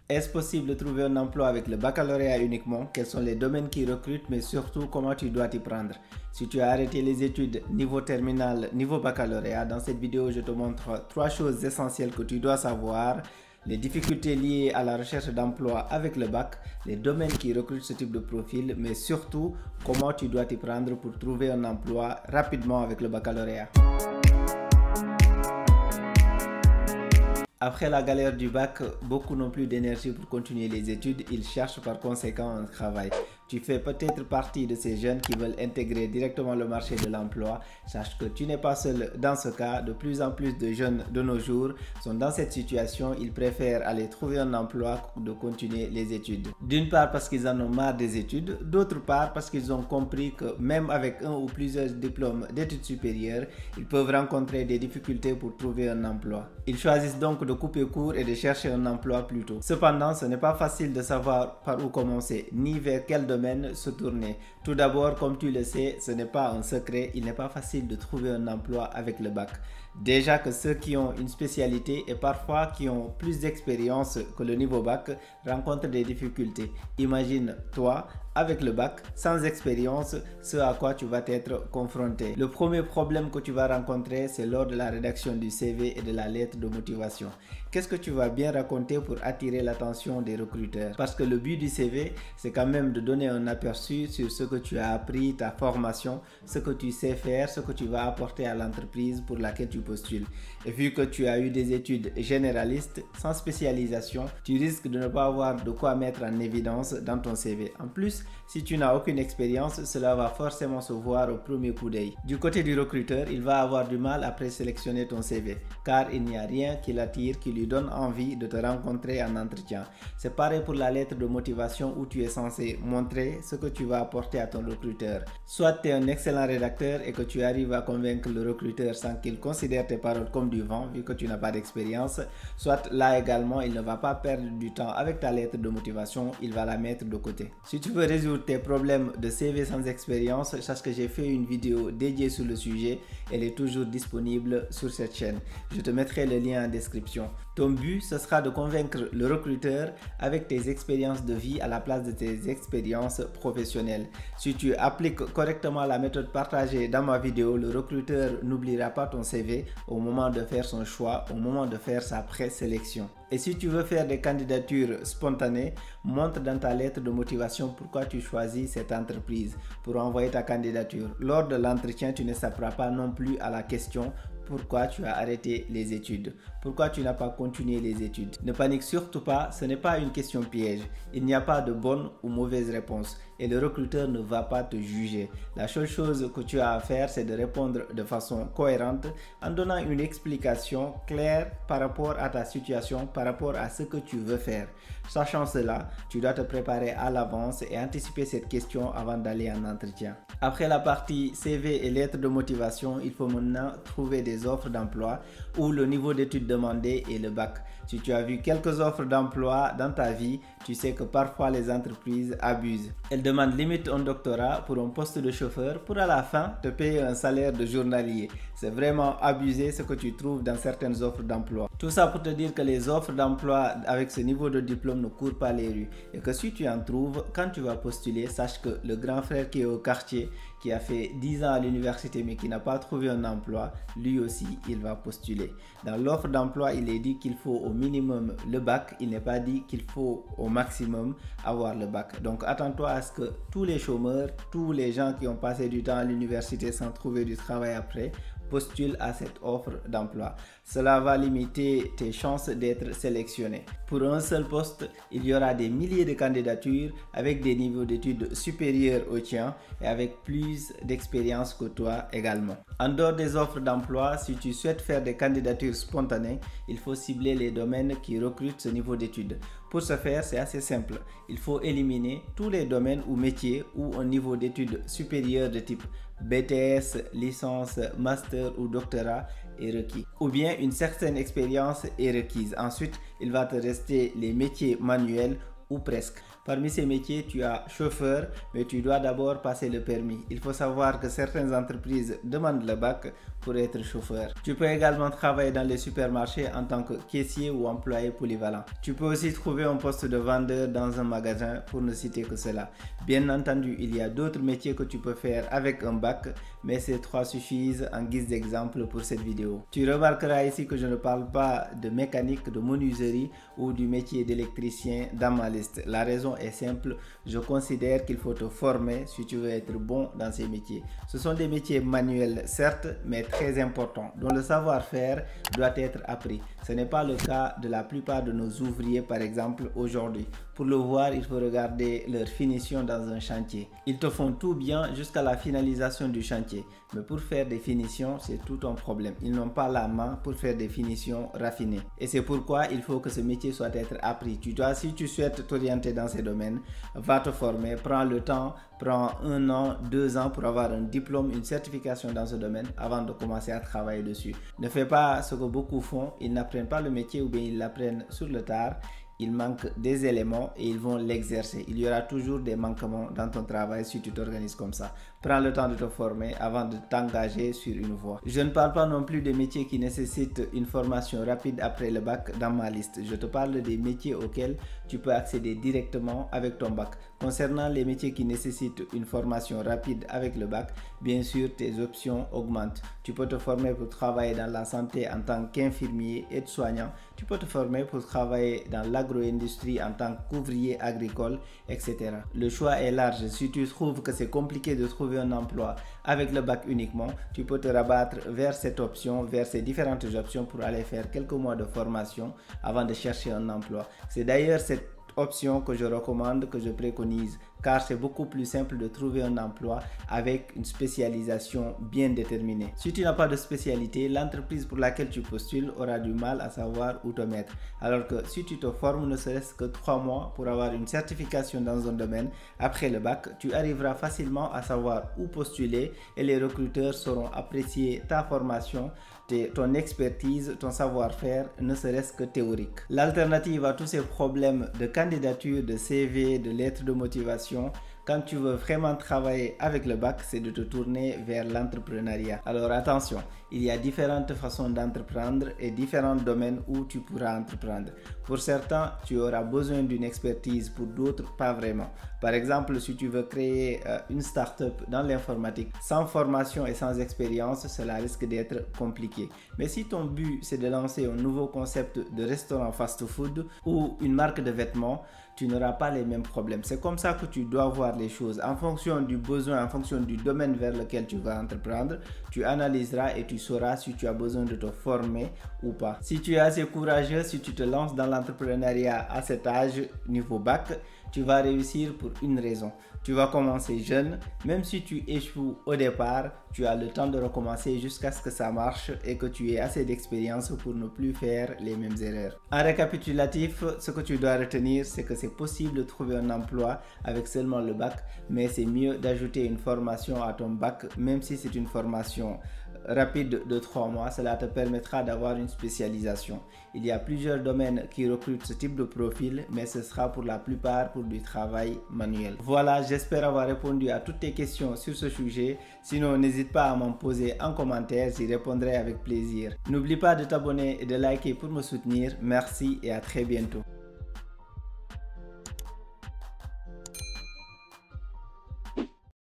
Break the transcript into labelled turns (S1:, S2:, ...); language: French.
S1: Est-ce possible de trouver un emploi avec le baccalauréat uniquement? Quels sont les domaines qui recrutent, mais surtout comment tu dois t'y prendre? Si tu as arrêté les études niveau terminal, niveau baccalauréat, dans cette vidéo je te montre 3 choses essentielles que tu dois savoir. Les difficultés liées à la recherche d'emploi avec le bac, les domaines qui recrutent ce type de profil, mais surtout comment tu dois t'y prendre pour trouver un emploi rapidement avec le baccalauréat. Après la galère du bac, beaucoup n'ont plus d'énergie pour continuer les études, ils cherchent par conséquent un travail. Tu fais peut-être partie de ces jeunes qui veulent intégrer directement le marché de l'emploi. Sache que tu n'es pas seul dans ce cas. De plus en plus de jeunes de nos jours sont dans cette situation. Ils préfèrent aller trouver un emploi que de continuer les études. D'une part parce qu'ils en ont marre des études, d'autre part parce qu'ils ont compris que même avec un ou plusieurs diplômes d'études supérieures, ils peuvent rencontrer des difficultés pour trouver un emploi. Ils choisissent donc de couper court et de chercher un emploi plus tôt. Cependant, ce n'est pas facile de savoir par où commencer, ni vers quel domaine se tourner. Tout d'abord, comme tu le sais, ce n'est pas un secret, il n'est pas facile de trouver un emploi avec le bac. Déjà que ceux qui ont une spécialité et parfois qui ont plus d'expérience que le niveau bac rencontrent des difficultés. Imagine toi, avec le bac, sans expérience, ce à quoi tu vas être confronté. Le premier problème que tu vas rencontrer, c'est lors de la rédaction du CV et de la lettre de motivation. Qu'est-ce que tu vas bien raconter pour attirer l'attention des recruteurs? Parce que le but du CV, c'est quand même de donner un aperçu sur ce que tu as appris, ta formation, ce que tu sais faire, ce que tu vas apporter à l'entreprise pour laquelle tu postules. Et vu que tu as eu des études généralistes, sans spécialisation, tu risques de ne pas avoir de quoi mettre en évidence dans ton CV. En plus, si tu n'as aucune expérience, cela va forcément se voir au premier coup d'œil. Du côté du recruteur, il va avoir du mal à présélectionner ton CV, car il n'y a rien qui l'attire, qui lui donne envie de te rencontrer en entretien. C'est pareil pour la lettre de motivation où tu es censé montrer ce que tu vas apporter à ton recruteur. Soit tu es un excellent rédacteur et que tu arrives à convaincre le recruteur sans qu'il considère tes paroles comme du vent, vu que tu n'as pas d'expérience, soit là également, il ne va pas perdre du temps avec ta lettre de motivation, il va la mettre de côté. Si tu veux résoudre tes problèmes de CV sans expérience, sache que j'ai fait une vidéo dédiée sur le sujet, elle est toujours disponible sur cette chaîne. Je te mettrai le lien en description. Ton but, ce sera de convaincre le recruteur avec tes expériences de vie à la place de tes expériences professionnelles. Si tu appliques correctement la méthode partagée dans ma vidéo, le recruteur n'oubliera pas ton CV au moment de faire son choix, au moment de faire sa présélection. Et si tu veux faire des candidatures spontanées, montre dans ta lettre de motivation pourquoi tu choisis cette entreprise pour envoyer ta candidature. Lors de l'entretien, tu ne s'apprends pas non plus à la question pourquoi tu as arrêté les études, pourquoi tu n'as pas continué les études. Ne panique surtout pas, ce n'est pas une question piège. Il n'y a pas de bonne ou mauvaise réponse et le recruteur ne va pas te juger. La seule chose que tu as à faire, c'est de répondre de façon cohérente en donnant une explication claire par rapport à ta situation, par rapport à ce que tu veux faire. Sachant cela, tu dois te préparer à l'avance et anticiper cette question avant d'aller en entretien. Après la partie CV et lettres de motivation, il faut maintenant trouver des offres d'emploi où le niveau d'études demandé est le bac. Si tu as vu quelques offres d'emploi dans ta vie, tu sais que parfois les entreprises abusent. Elles demandent limite un doctorat pour un poste de chauffeur pour à la fin te payer un salaire de journalier. C'est vraiment abusé ce que tu trouves dans certaines offres d'emploi. Tout ça pour te dire que les offres d'emploi avec ce niveau de diplôme ne courent pas les rues et que si tu en trouves, quand tu vas postuler, sache que le grand frère qui est au quartier, qui a fait 10 ans à l'université mais qui n'a pas trouvé un emploi, lui aussi il va postuler. Dans l'offre d'emploi, il est dit qu'il faut au minimum le bac, il n'est pas dit qu'il faut au maximum avoir le bac. Donc attends-toi à ce que tous les chômeurs, tous les gens qui ont passé du temps à l'université sans trouver du travail après, postule à cette offre d'emploi. Cela va limiter tes chances d'être sélectionné. Pour un seul poste, il y aura des milliers de candidatures avec des niveaux d'études supérieurs au tien et avec plus d'expérience que toi également. En dehors des offres d'emploi, si tu souhaites faire des candidatures spontanées, il faut cibler les domaines qui recrutent ce niveau d'études. Pour ce faire, c'est assez simple. Il faut éliminer tous les domaines ou métiers où un niveau d'études supérieur de type BTS, licence, master ou doctorat est requis. Ou bien une certaine expérience est requise. Ensuite, il va te rester les métiers manuels ou presque. Parmi ces métiers, tu as chauffeur, mais tu dois d'abord passer le permis. Il faut savoir que certaines entreprises demandent le bac pour être chauffeur. Tu peux également travailler dans les supermarchés en tant que caissier ou employé polyvalent. Tu peux aussi trouver un poste de vendeur dans un magasin, pour ne citer que cela. Bien entendu, il y a d'autres métiers que tu peux faire avec un bac, mais ces trois suffisent en guise d'exemple pour cette vidéo. Tu remarqueras ici que je ne parle pas de mécanique, de menuiserie ou du métier d'électricien dans ma liste. La raison est simple, je considère qu'il faut te former si tu veux être bon dans ces métiers. Ce sont des métiers manuels certes, mais très importants, dont le savoir-faire doit être appris. Ce n'est pas le cas de la plupart de nos ouvriers par exemple aujourd'hui. Pour le voir, il faut regarder leur finition dans un chantier. Ils te font tout bien jusqu'à la finalisation du chantier. Mais pour faire des finitions, c'est tout un problème. Ils n'ont pas la main pour faire des finitions raffinées. Et c'est pourquoi il faut que ce métier soit être appris. Si tu souhaites t'orienter dans ces domaines, va te former, prends le temps, prends 1 an, 2 ans pour avoir un diplôme, une certification dans ce domaine avant de commencer à travailler dessus. Ne fais pas ce que beaucoup font, ils n'apprennent pas le métier ou bien ils l'apprennent sur le tard. Il manque des éléments et ils vont l'exercer. Il y aura toujours des manquements dans ton travail si tu t'organises comme ça. Prends le temps de te former avant de t'engager sur une voie. Je ne parle pas non plus des métiers qui nécessitent une formation rapide après le bac dans ma liste. Je te parle des métiers auxquels tu peux accéder directement avec ton bac. Concernant les métiers qui nécessitent une formation rapide avec le bac, bien sûr, tes options augmentent. Tu peux te former pour travailler dans la santé en tant qu'infirmier, aide-soignant. Tu peux te former pour travailler dans l'agro-industrie en tant qu'ouvrier agricole, etc. Le choix est large. Si tu trouves que c'est compliqué de trouver un emploi avec le bac uniquement, tu peux te rabattre vers cette option, vers ces différentes options pour aller faire quelques mois de formation avant de chercher un emploi. C'est d'ailleurs cette option que je recommande, que je préconise, car c'est beaucoup plus simple de trouver un emploi avec une spécialisation bien déterminée. Si tu n'as pas de spécialité, l'entreprise pour laquelle tu postules aura du mal à savoir où te mettre. Alors que si tu te formes ne serait-ce que 3 mois pour avoir une certification dans un domaine, après le bac, tu arriveras facilement à savoir où postuler et les recruteurs sauront apprécier ta formation, ton expertise, ton savoir-faire, ne serait-ce que théorique. L'alternative à tous ces problèmes de candidature, de CV, de lettres de motivation, quand tu veux vraiment travailler avec le bac, c'est de te tourner vers l'entrepreneuriat. Alors attention, il y a différentes façons d'entreprendre et différents domaines où tu pourras entreprendre. Pour certains, tu auras besoin d'une expertise, pour d'autres, pas vraiment. Par exemple, si tu veux créer une start-up dans l'informatique, sans formation et sans expérience, cela risque d'être compliqué. Mais si ton but, c'est de lancer un nouveau concept de restaurant fast-food ou une marque de vêtements, tu n'auras pas les mêmes problèmes. C'est comme ça que tu dois voir les choses. En fonction du besoin, en fonction du domaine vers lequel tu vas entreprendre, tu analyseras et tu sauras si tu as besoin de te former ou pas. Si tu es assez courageux, si tu te lances dans l'entrepreneuriat à cet âge, niveau bac, tu vas réussir pour une raison. Tu vas commencer jeune, même si tu échoues au départ, tu as le temps de recommencer jusqu'à ce que ça marche et que tu aies assez d'expérience pour ne plus faire les mêmes erreurs. En récapitulatif, ce que tu dois retenir, c'est que c'est possible de trouver un emploi avec seulement le bac, mais c'est mieux d'ajouter une formation à ton bac, même si c'est une formation rapide de 3 mois, cela te permettra d'avoir une spécialisation. Il y a plusieurs domaines qui recrutent ce type de profil, mais ce sera pour la plupart pour du travail manuel. Voilà, j'espère avoir répondu à toutes tes questions sur ce sujet. Sinon, n'hésite pas à m'en poser en commentaire, j'y répondrai avec plaisir. N'oublie pas de t'abonner et de liker pour me soutenir. Merci et à très bientôt.